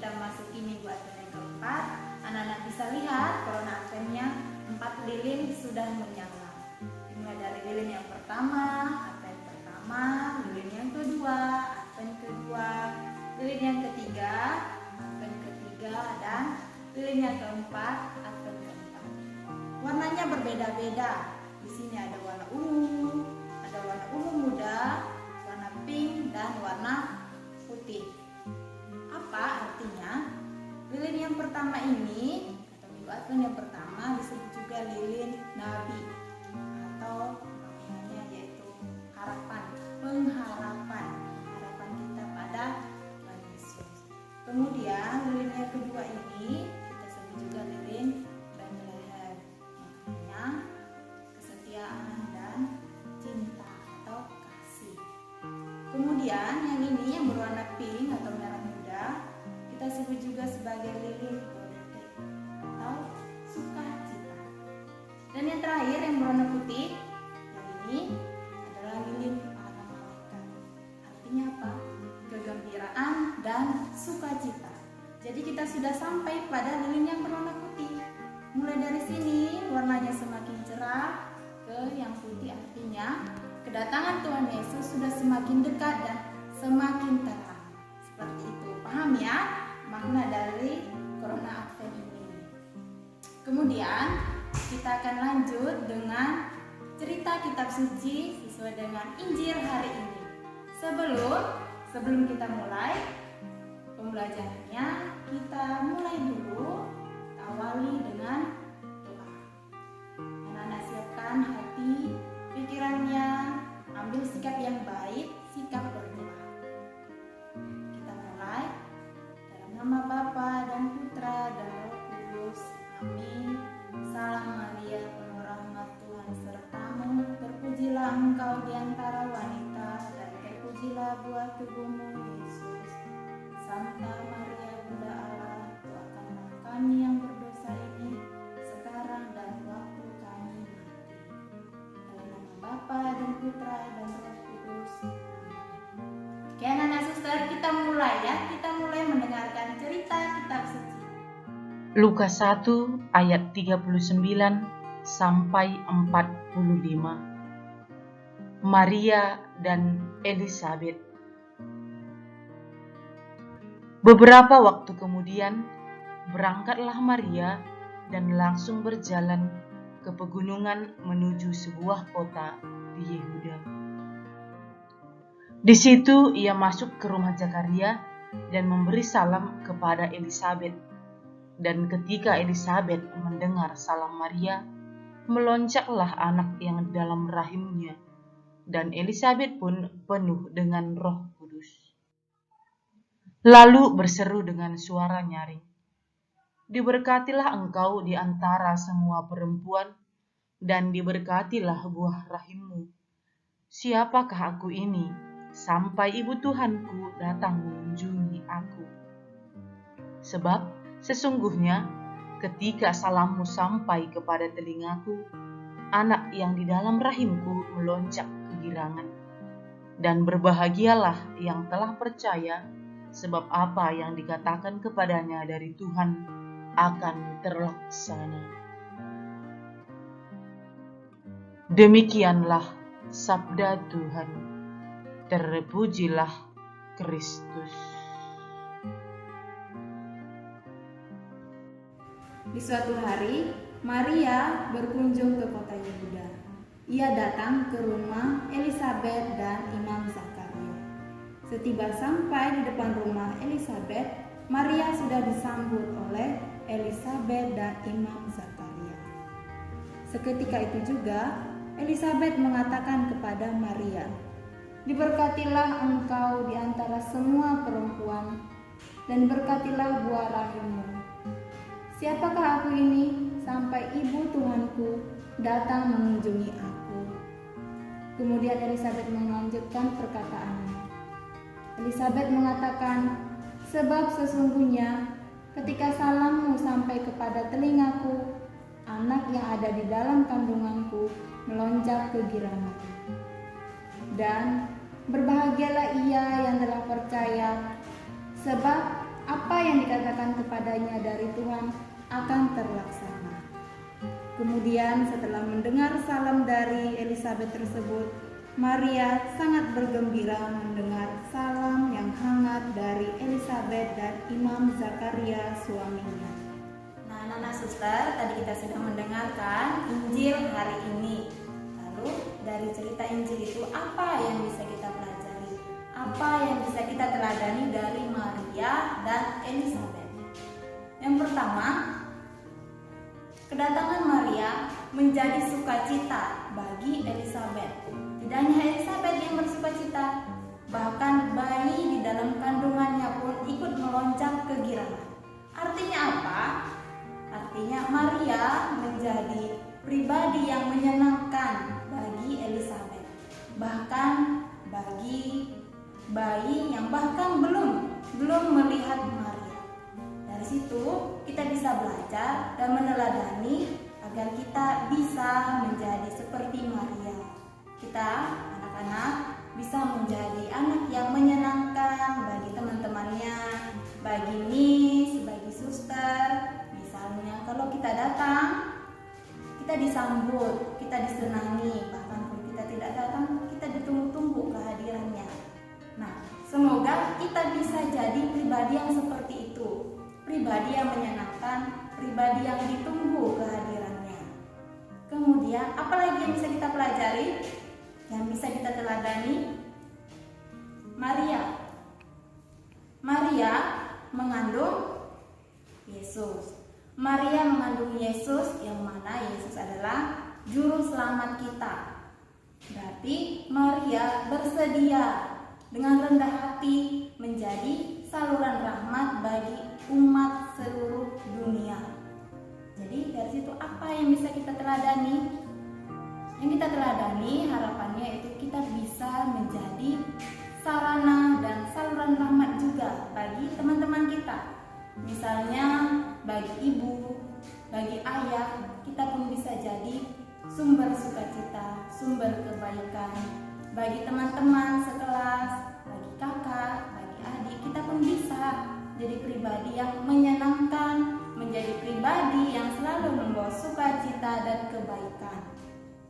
kita masuki minggu Advent yang keempat, anak-anak bisa lihat korona Adventnya 4 lilin sudah menyala. Dimulai dari lilin yang pertama, Advent pertama, lilin yang kedua, Advent kedua, lilin yang ketiga, Advent ketiga, dan lilin yang keempat, Advent keempat. Warnanya berbeda-beda. Di sini ada warna ungu, ada warna ungu muda, warna pink, dan warna putih. Apa artinya? Lilin yang pertama ini atau minggu Advent yang pertama disebut juga lilin Nabi atau maknanya yaitu harapan, pengharapan, harapan kita pada Tuhan Yesus. Kemudian lilin yang kedua ini kita sebut juga lilin Bethlehem, maknanya kesetiaan dan cinta atau kasih. Kemudian yang ini yang berwarna pink atau merah muda kita sebut juga sebagai lilin Gaudete atau sukacita. Dan yang terakhir yang berwarna putih, yang ini adalah lilin para malaikat. Artinya apa? Kegembiraan dan sukacita. Jadi kita sudah sampai pada lilin yang berwarna putih. Mulai dari sini warnanya semakin cerah ke yang putih, artinya kedatangan Tuhan Yesus sudah semakin dekat dan semakin terang. Seperti itu. Paham ya makna dari korona Advent ini? Kemudian kita akan lanjut dengan cerita kitab suci sesuai dengan Injil hari ini. Sebelum kita mulai pembelajarannya, kita mulai dulu awali dengan doa. Anak-anak siapkan hati, pikirannya, ambil sikap yang baik, sikap berdoa. Kita mulai dalam nama Bapa dan Putra dan Roh Kudus. Amin. Salam Maria, penuh rahmat Tuhan sertamu, terpujilah engkau di antara wanita dan terpujilah buah tubuhmu Yesus. Santa Maria Bunda Allah, doakanlah kami yang berdosa ini sekarang dan waktu kami mati. Dalam nama Bapa dan Putra dan Roh Kudus. Oke anak-anak suster, kita mulai ya. Kita mulai mendengarkan cerita kitab suci. Lukas 1 ayat 39 sampai 45. Maria dan Elizabeth. Beberapa waktu kemudian berangkatlah Maria dan langsung berjalan ke pegunungan menuju sebuah kota di Yehuda. Di situ ia masuk ke rumah Zakaria dan memberi salam kepada Elizabeth. Dan ketika Elizabeth mendengar salam Maria, meloncaklah anak yang dalam rahimnya, dan Elizabeth pun penuh dengan Roh Kudus. Lalu berseru dengan suara nyaring, "Diberkatilah engkau di antara semua perempuan, dan diberkatilah buah rahimmu. Siapakah aku ini, sampai ibu Tuhanku datang mengunjungi aku? Sebab sesungguhnya ketika salammu sampai kepada telingaku, anak yang di dalam rahimku melonjak kegirangan. Dan berbahagialah yang telah percaya, sebab apa yang dikatakan kepadanya dari Tuhan akan terlaksana." Demikianlah sabda Tuhan. Terpujilah Kristus. Di suatu hari, Maria berkunjung ke kota Yehuda. Ia datang ke rumah Elizabeth dan Imam Zakaria. Setiba sampai di depan rumah Elizabeth, Maria sudah disambut oleh Elizabeth dan Imam Zakaria. Seketika itu juga, Elizabeth mengatakan kepada Maria, "Diberkatilah engkau di antara semua perempuan, dan berkatilah buah rahimmu. Siapakah aku ini, sampai ibu Tuhanku datang mengunjungi aku?" Kemudian Elizabeth melanjutkan perkataannya. Elizabeth mengatakan, "Sebab sesungguhnya ketika salammu sampai kepada telingaku, anak yang ada di dalam kandunganku melonjak kegirangan. Dan berbahagialah ia yang telah percaya, sebab apa yang dikatakan kepadanya dari Tuhan akan terlaksana. Kemudian setelah mendengar salam dari Elisabet tersebut, Maria sangat bergembira mendengar salam yang hangat dari Elisabet dan Imam Zakaria suaminya. Nah, anak-anak suster, tadi kita sudah mendengarkan Injil hari ini. Lalu dari cerita Injil itu apa yang bisa kita pelajari? Apa yang bisa kita teladani dari Maria dan Elisabet? Yang pertama, kedatangan Maria menjadi sukacita bagi Elisabet. Tidak hanya Elisabet yang bersukacita, bahkan bayi di dalam kandungannya pun ikut melonjak kegirangan. Artinya apa? Artinya Maria menjadi pribadi yang menyenangkan bagi Elisabet. Bahkan bagi bayi yang bahkan belum melihat Maria. Dari situ kita bisa belajar dan meneladani agar kita bisa menjadi seperti Maria. Kita anak-anak bisa menjadi anak yang menyenangkan bagi teman-temannya, bagi miss, bagi suster. Misalnya kalau kita datang, kita disambut, kita disenangi. Bahkan kalau kita tidak datang, kita ditunggu-tunggu kehadirannya. Nah, semoga kita bisa jadi pribadi yang seperti itu, pribadi yang menyenangkan, pribadi yang ditunggu kehadirannya. Kemudian, apalagi yang bisa kita pelajari, yang bisa kita teladani? Maria mengandung Yesus. Maria mengandung Yesus, yang mana Yesus adalah juru selamat kita. Berarti Maria bersedia dengan rendah hati menjadi saluran rahmat bagi umat seluruh dunia. Jadi dari situ apa yang bisa kita teladani? Yang kita teladani harapannya itu kita bisa menjadi sarana dan saluran rahmat juga bagi teman-teman kita. Misalnya bagi ibu, bagi ayah, kita pun bisa jadi sumber sukacita, sumber kebaikan. Bagi teman-teman sekelas, bagi kakak, bagi adik, kita pun bisa jadi pribadi yang menyenangkan, menjadi pribadi yang selalu membawa sukacita dan kebaikan.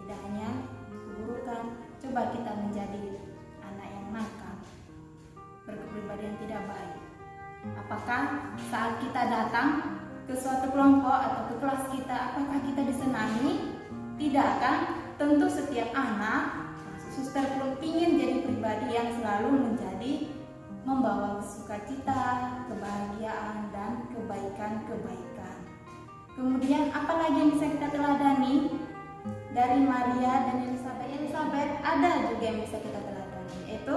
Tidak hanya keburukan. Coba kita menjadi anak yang nakal, berkepribadian tidak baik. Apakah saat kita datang ke suatu kelompok atau ke kelas kita, apakah kita disenangi? Tidak kan? Tentu setiap anak, suster pun ingin jadi pribadi yang selalu membawa sukacita, kebahagiaan, dan kebaikan-kebaikan. Kemudian apalagi yang bisa kita teladani dari Maria dan Elisabet? Elisabet ada juga yang bisa kita teladani, yaitu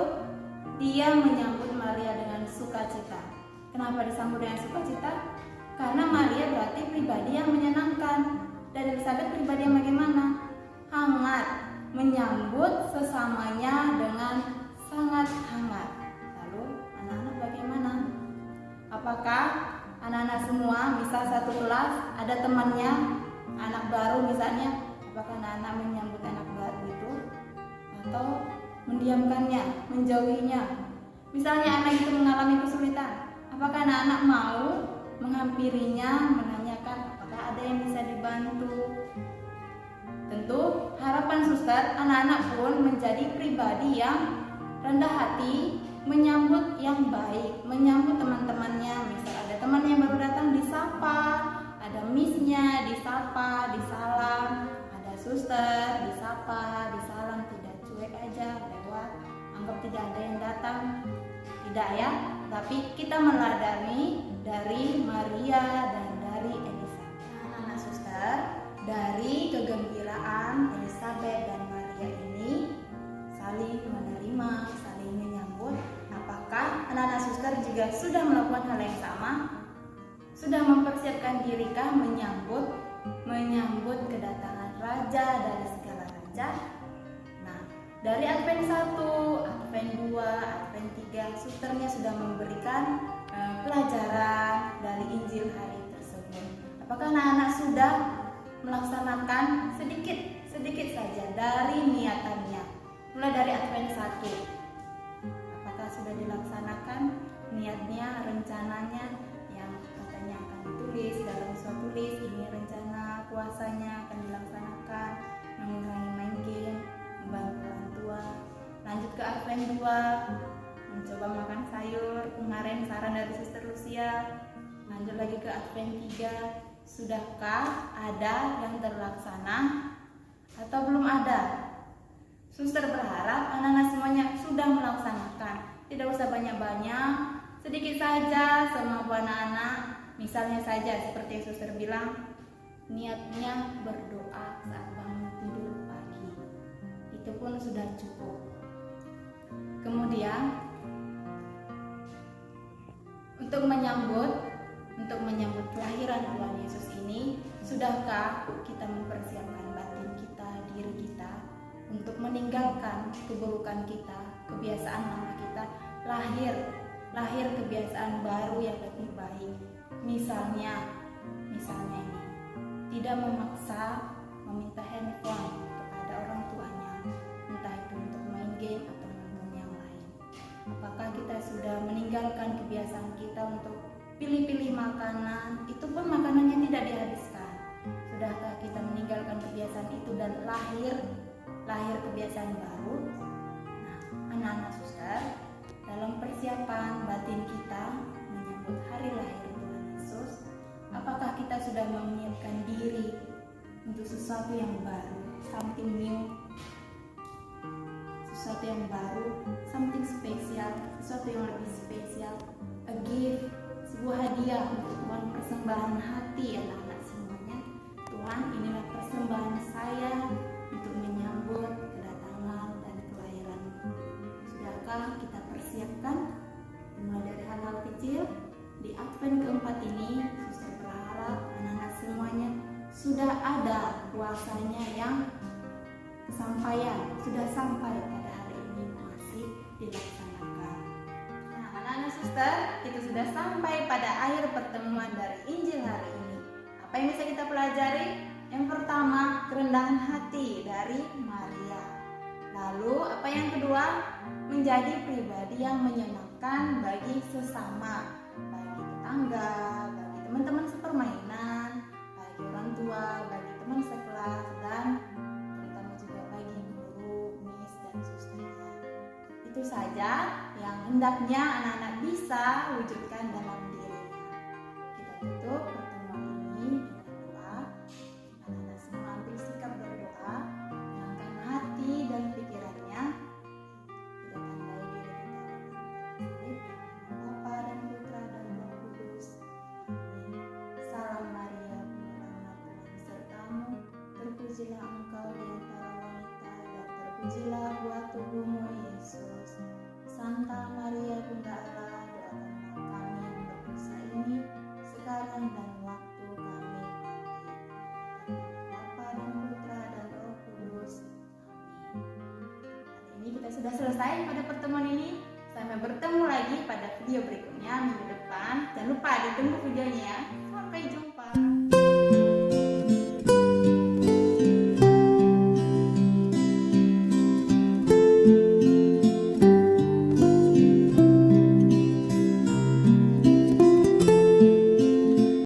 dia menyambut Maria dengan sukacita. Kenapa disambut dengan sukacita? Karena Maria berarti pribadi yang menyenangkan, dan Elisabet pribadi yang bagaimana? Hangat, menyambut sesamanya dengan sangat hangat. Lalu anak-anak bagaimana? Apakah anak-anak semua, misal satu kelas ada temannya, anak baru misalnya, apakah anak-anak menyambut anak baru itu atau mendiamkannya, menjauhinya? Misalnya anak itu mengalami kesulitan, apakah anak-anak mau menghampirinya, menanyakan apakah ada yang bisa dibantu? Tentu harapan suster anak-anak pun menjadi pribadi yang rendah hati, menyambut yang baik, menyambut teman-temannya. Misal ada teman yang baru datang, disapa, ada missnya, disapa, disalam, ada suster, disapa, disalam, tidak cuek aja lewat, anggap tidak ada yang datang. Tidak ya, tapi kita meladani dari Maria dan dari Elisabet. Anak-anak suster, dari kegembiraan Elisabet dan Maria ini saling menerima, saling menyambut. Apakah anak-anak suster juga sudah melakukan hal yang sama? Sudah mempersiapkan dirikah menyambut kedatangan Raja dari segala raja? Nah, dari Advent 1, Advent 2, Advent 3, susternya sudah memberikan pelajaran dari Injil hari tersebut. Apakah anak-anak sudah melaksanakan sedikit saja dari niatannya, mulai dari Advent 1? Apakah sudah dilaksanakan niatnya, rencananya Advent 2, mencoba makan sayur. Kemarin saran dari Suster Lucia. Lanjut lagi ke Advent 3. Sudahkah ada yang terlaksana atau belum ada? Suster berharap anak-anak semuanya sudah melaksanakan. Tidak usah banyak-banyak, sedikit saja semampu anak-anak. Misalnya saja seperti yang Suster bilang, niatnya berdoa saat bangun tidur pagi. Itu pun sudah cukup. Kemudian untuk menyambut kelahiran Tuhan Yesus ini, sudahkah kita mempersiapkan batin kita, diri kita untuk meninggalkan keburukan kita, kebiasaan lama kita, lahir kebiasaan baru yang lebih baik. Misalnya ini, tidak memaksa meminta handphone kepada orang tuanya, entah itu untuk main game atau nonton yang lain. Apakah kita sudah meninggalkan kebiasaan kita untuk pilih-pilih makanan, itu pun makanannya tidak dihabiskan? Sudahkah kita meninggalkan kebiasaan itu dan lahir kebiasaan baru? Nah, anak-anak suster, dalam persiapan batin kita menyambut hari lahir Tuhan Yesus, apakah kita sudah menyiapkan diri untuk sesuatu yang baru, something new, sesuatu yang baru, something spesial, sesuatu yang lebih spesial, a gift, sebuah hadiah untuk Tuhan, persembahan hati anak-anak semuanya. Tuhan, inilah persembahan saya untuk menyambut kedatangan dan kelahiran. Sudahkah kita persiapkan? Mulai dari hal-hal kecil. Di Advent keempat ini, Suster berharap anak-anak semuanya sudah ada puasanya yang sudah sampai pada hari ini masih dilaksanakan. Nah, anak-anak suster, itu sudah sampai pada akhir pertemuan dari Injil hari ini. Apa yang bisa kita pelajari? Yang pertama, kerendahan hati dari Maria. Lalu, apa yang kedua? Menjadi pribadi yang menyenangkan bagi sesama, bagi tetangga, bagi teman-teman sepermainan, bagi orang tua, bagi teman sekelas, dan terutama juga bagi guru, miss, dan susternya. Itu saja yang hendaknya anak-anak bisa wujudkan dalam dirinya. Kita tutup pertemuan ini dengan doa. Anak-anak semua ambil sikap berdoa, menenangkan hati dan pikirannya. Kita tandai diri kita dengan Bapa dan Putra dan Roh Kudus. Amin. Salam Maria, penuh rahmat, Tuhan besertamu. Terpujilah engkau di antara wanita, dan terpujilah buah tubuhmu, Yesus. Santa Maria Bunda Allah, doakanlah kami yang berdosa ini, sekarang dan waktu kami mati. Bapa dan Putra dan Roh Kudus. Amin. Hari ini kita sudah selesai pada pertemuan ini. Sampai bertemu lagi pada video berikutnya minggu depan. Jangan lupa ditunggu videonya ya. Sampai jumpa.